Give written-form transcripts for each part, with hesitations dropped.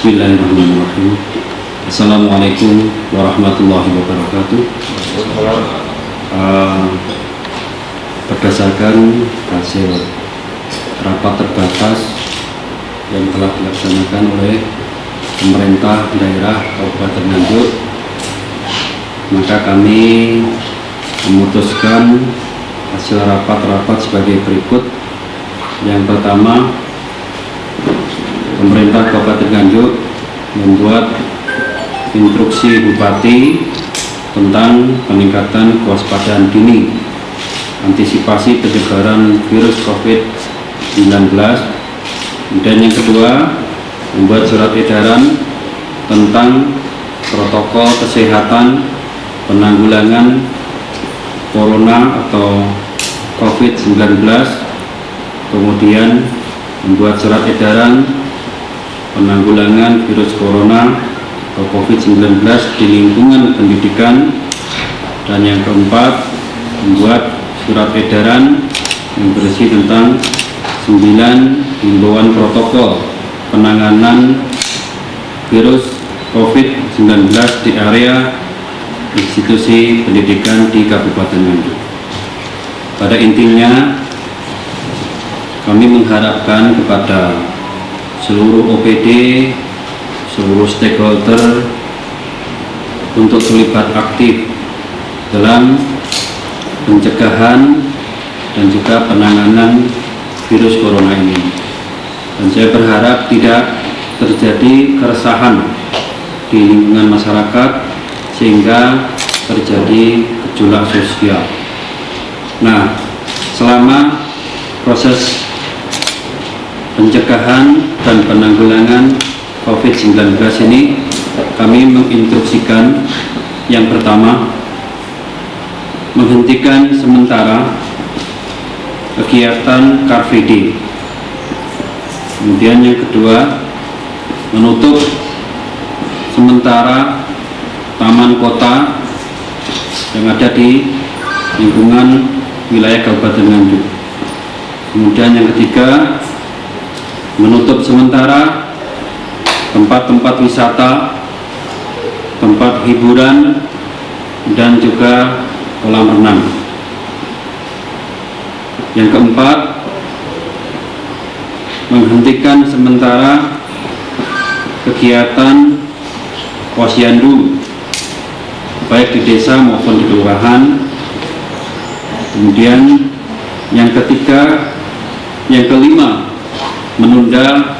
Bismillahirrahmanirrahim. Assalamualaikum warahmatullahi wabarakatuh. Berdasarkan hasil rapat terbatas yang telah dilaksanakan oleh pemerintah daerah Kabupaten Nganjuk, maka kami memutuskan hasil rapat sebagai berikut. Yang pertama, pemerintah Kabupaten Nganjuk membuat instruksi Bupati tentang peningkatan kewaspadaan dini antisipasi penyebaran virus COVID-19. Dan yang kedua, membuat surat edaran tentang protokol kesehatan penanggulangan corona atau COVID-19, kemudian membuat surat edaran penanggulangan virus corona atau COVID-19 di lingkungan pendidikan. Dan yang keempat, membuat surat edaran yang berisi tentang 9 himbauan protokol penanganan virus COVID-19 di area institusi pendidikan di Kabupaten Nganjuk. Pada intinya, kami mengharapkan kepada seluruh OPD, seluruh stakeholder untuk terlibat aktif dalam pencegahan dan juga penanganan virus corona ini. Dan saya berharap tidak terjadi keresahan di lingkungan masyarakat sehingga terjadi gejolak sosial. Nah, selama proses pencegahan dan penanggulangan COVID-19 ini, kami menginstruksikan yang pertama, menghentikan sementara kegiatan Car Free Day. Kemudian yang kedua, menutup sementara taman kota yang ada di lingkungan wilayah Kabupaten Nganjuk. Kemudian yang ketiga, menutup sementara tempat-tempat wisata, tempat hiburan, dan juga kolam renang. Yang keempat, menghentikan sementara kegiatan posyandu baik di desa maupun di kelurahan. Kemudian yang kelima, menunda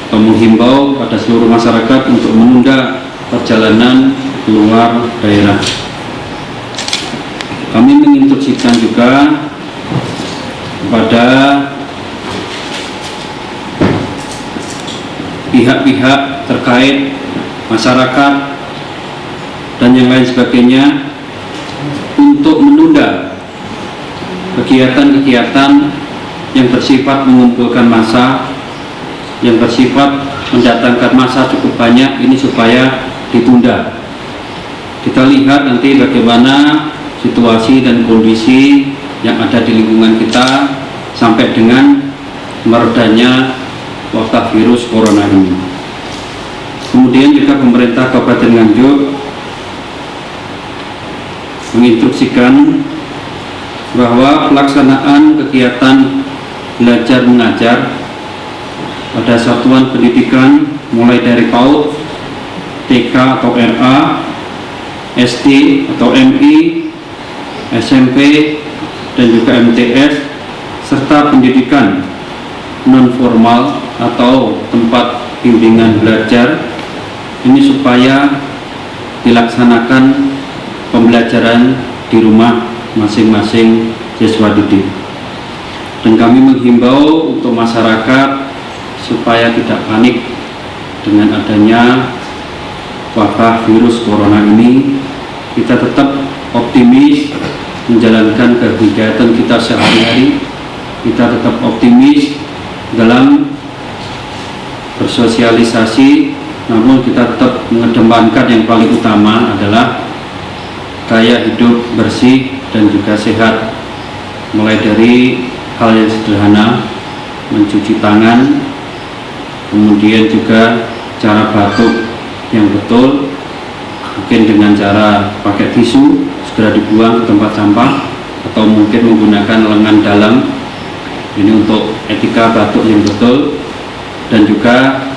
atau menghimbau pada seluruh masyarakat untuk menunda perjalanan keluar daerah. Kami menginstruksikan juga kepada pihak-pihak terkait, masyarakat dan yang lain sebagainya untuk menunda kegiatan-kegiatan yang bersifat mengumpulkan massa, yang bersifat mendatangkan massa cukup banyak ini supaya ditunda. Kita lihat nanti bagaimana situasi dan kondisi yang ada di lingkungan kita sampai dengan meredanya wabah virus corona ini. Kemudian juga pemerintah Kabupaten Nganjuk menginstruksikan bahwa pelaksanaan kegiatan belajar mengajar pada satuan pendidikan mulai dari PAUD, TK atau RA, SD atau MI, SMP, dan juga MTS, serta pendidikan non-formal atau tempat bimbingan belajar ini supaya dilaksanakan pembelajaran di rumah masing-masing siswa didik. Dan kami menghimbau untuk masyarakat supaya tidak panik dengan adanya wabah virus corona ini. Kita tetap optimis menjalankan kegiatan kita sehari-hari. Kita tetap optimis dalam bersosialisasi, namun kita tetap mengedepankan yang paling utama adalah gaya hidup bersih dan juga sehat, mulai dari hal yang sederhana, mencuci tangan, kemudian juga cara batuk yang betul, mungkin dengan cara pakai tisu segera dibuang ke tempat sampah, atau mungkin menggunakan lengan dalam, ini untuk etika batuk yang betul. Dan juga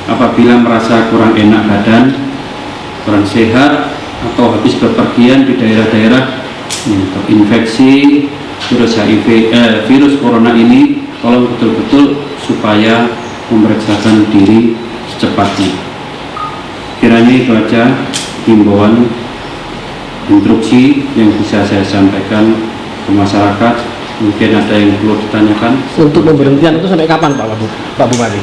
apabila merasa kurang enak badan, kurang sehat, atau habis bepergian di daerah-daerah yang terinfeksi virus HIV, virus corona ini, tolong betul-betul supaya memeriksakan diri secepatnya. Kiranya itu aja himbauan instruksi yang bisa saya sampaikan ke masyarakat. Mungkin ada yang perlu ditanyakan. Untuk pemberhentian itu sampai kapan Pak Bupati?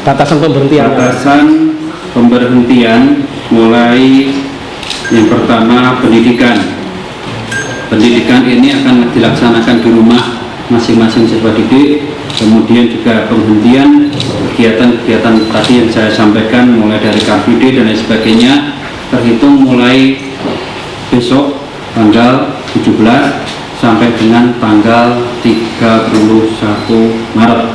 Batasan pemberhentian. Batasan pemberhentian mulai yang pertama pendidikan. Pendidikan ini akan dilaksanakan di rumah masing-masing siswa didik. Kemudian juga penghentian kegiatan-kegiatan tadi yang saya sampaikan, mulai dari Car Free Day dan lain sebagainya, terhitung mulai besok tanggal 17 sampai dengan tanggal 31 Maret.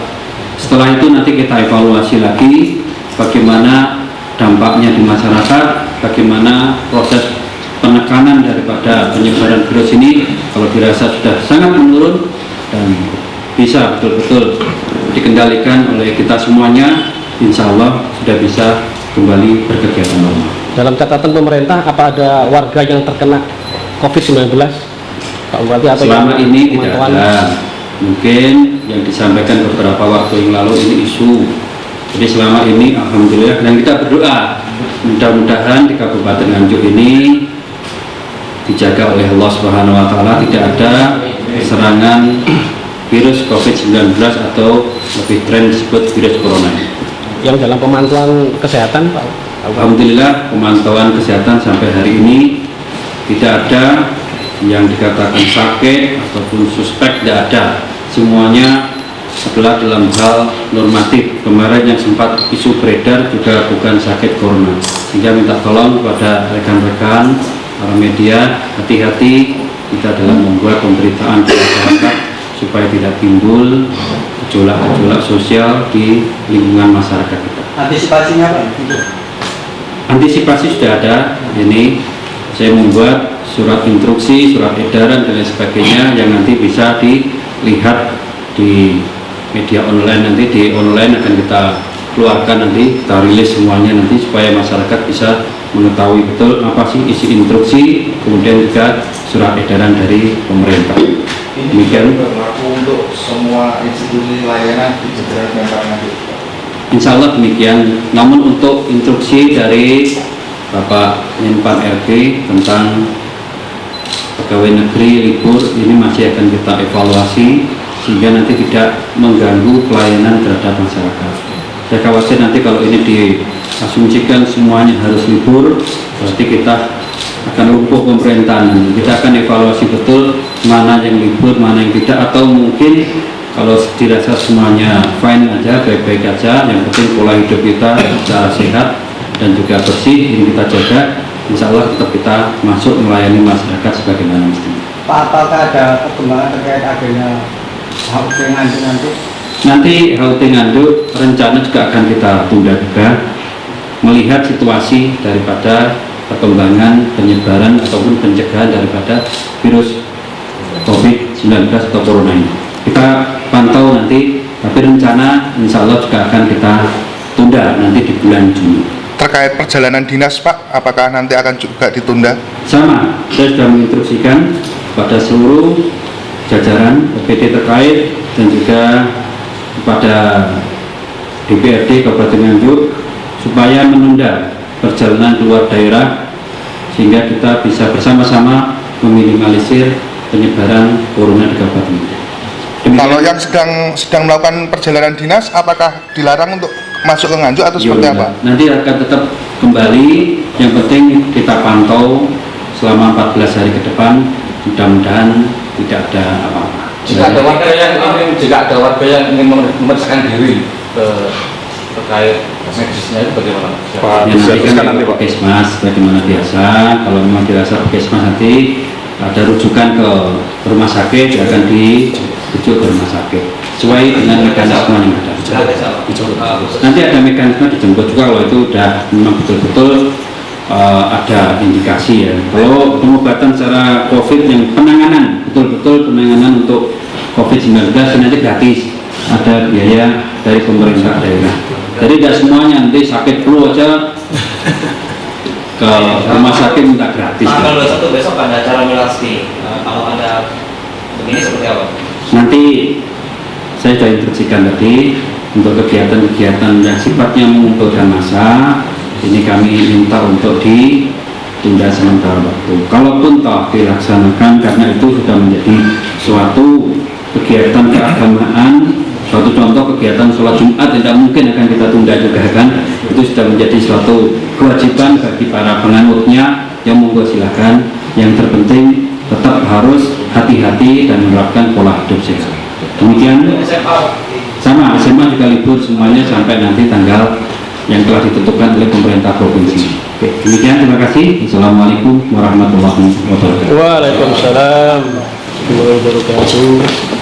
Setelah itu nanti kita evaluasi lagi bagaimana dampaknya di masyarakat, bagaimana proses penekanan daripada penyebaran virus ini. Kalau dirasa sudah sangat menurun dan bisa betul-betul dikendalikan oleh kita semuanya, insya Allah sudah bisa kembali berkegiatan normal. Dalam catatan pemerintah, apa ada warga yang terkena COVID-19? Pak Bupati, atau selama ini tidak ada. Mungkin yang disampaikan beberapa waktu yang lalu ini isu. Jadi selama ini alhamdulillah, dan kita berdoa mudah-mudahan di Kabupaten Nganjuk ini dijaga oleh Allah Subhanahu wa taala, tidak ada serangan virus COVID-19 atau lebih tren disebut virus corona. Yang dalam pemantauan kesehatan Pak? Alhamdulillah pemantauan kesehatan sampai hari ini tidak ada yang dikatakan sakit ataupun suspek, tidak ada. Semuanya adalah dalam hal normatif. Kemarin yang sempat isu beredar juga bukan sakit corona, sehingga minta tolong kepada rekan-rekan para media, hati-hati kita dalam membuat pemberitaan ke masyarakat supaya tidak timbul gejolak-gejolak sosial di lingkungan masyarakat kita. Antisipasinya apa? Antisipasi sudah ada. Ini saya membuat surat instruksi, surat edaran dan lain sebagainya yang nanti bisa dilihat di media online. Nanti di online akan kita keluarkan, nanti kita rilis semuanya nanti supaya masyarakat bisa mengetahui betul apa sih isi instruksi, kemudian juga surat edaran dari pemerintah. Demikian berlaku untuk semua institusi layanan di jajaran Pemkab Nganjuk. Insya Allah demikian. Namun untuk instruksi dari Bapak Menpan RB tentang pegawai negeri libur ini masih akan kita evaluasi sehingga nanti tidak mengganggu pelayanan terhadap masyarakat. Saya khawatir nanti kalau ini diasumsikan semuanya harus libur, berarti kita akan lumpuh pemerintahan. Kita akan evaluasi betul mana yang libur, mana yang tidak, atau mungkin kalau dirasa semuanya fine aja, baik-baik aja, yang penting pola hidup kita secara sehat dan juga bersih ini kita jaga, insya Allah tetap kita masuk melayani masyarakat sebagaimana mestinya. Pak, apakah ada perkembangan terkait adanya HUT Nganjuk nanti? Nanti HUT Nganjuk rencana juga akan kita tunda juga, melihat situasi daripada perkembangan penyebaran ataupun pencegahan daripada virus COVID-19 atau corona ini. Kita pantau nanti, tapi rencana insya Allah juga akan kita tunda nanti di bulan Juni. Terkait perjalanan dinas Pak, apakah nanti akan juga ditunda? Sama, saya sudah menginstruksikan kepada seluruh jajaran OPD terkait dan juga kepada DPRD Kabupaten Nganjuk supaya menunda perjalanan keluar daerah sehingga kita bisa bersama-sama meminimalisir penyebaran corona di Kabupaten Nganjuk. Kalau yang sedang melakukan perjalanan dinas, apakah dilarang untuk masuk ke Nganjuk atau seperti apa? Nanti akan tetap kembali, yang penting kita pantau selama 14 hari ke depan, mudah-mudahan tidak ada apa-apa. Jika ada warga yang ingin memeriksakan diri terkait medisnya itu bagaimana? Ya, nanti kan Puskesmas bagaimana biasa. Kalau memang dirasa Puskesmas nanti ada rujukan ke rumah sakit, akan dirujuk ke rumah sakit. sesuai dengan mekanisme yang ada. Nanti ada mekanisme dijemput juga kalau itu udah memang betul-betul ada indikasi ya. Kalau pengobatan secara COVID yang penanganan, betul-betul penanganan untuk COVID-19 nanti gratis, ada biaya dari pemerintah daerah. Jadi tidak semuanya nanti sakit flu aja ke rumah sakit minta gratis. Tanggal 21 besok ada acara milasti. Kalau ada begini seperti apa? Nanti saya sudah instruksikan tadi untuk kegiatan-kegiatan yang sifatnya mengumpulkan massa, ini kami minta untuk ditunda sementara waktu. Kalaupun toh dilaksanakan karena itu sudah menjadi suatu kegiatan keagamaan, suatu contoh kegiatan sholat Jumat tidak mungkin akan kita tunda juga kan, itu sudah menjadi suatu kewajiban bagi para penganutnya, yang monggo silakan. Yang terpenting tetap harus hati-hati dan menerapkan pola hidup sehat. Demikian sama SMA juga libur semuanya sampai nanti tanggal yang telah ditentukan oleh pemerintah provinsi. Oke, demikian, terima kasih. Assalamualaikum warahmatullahi wabarakatuh. Waalaikumsalam warahmatullahi wabarakatuh.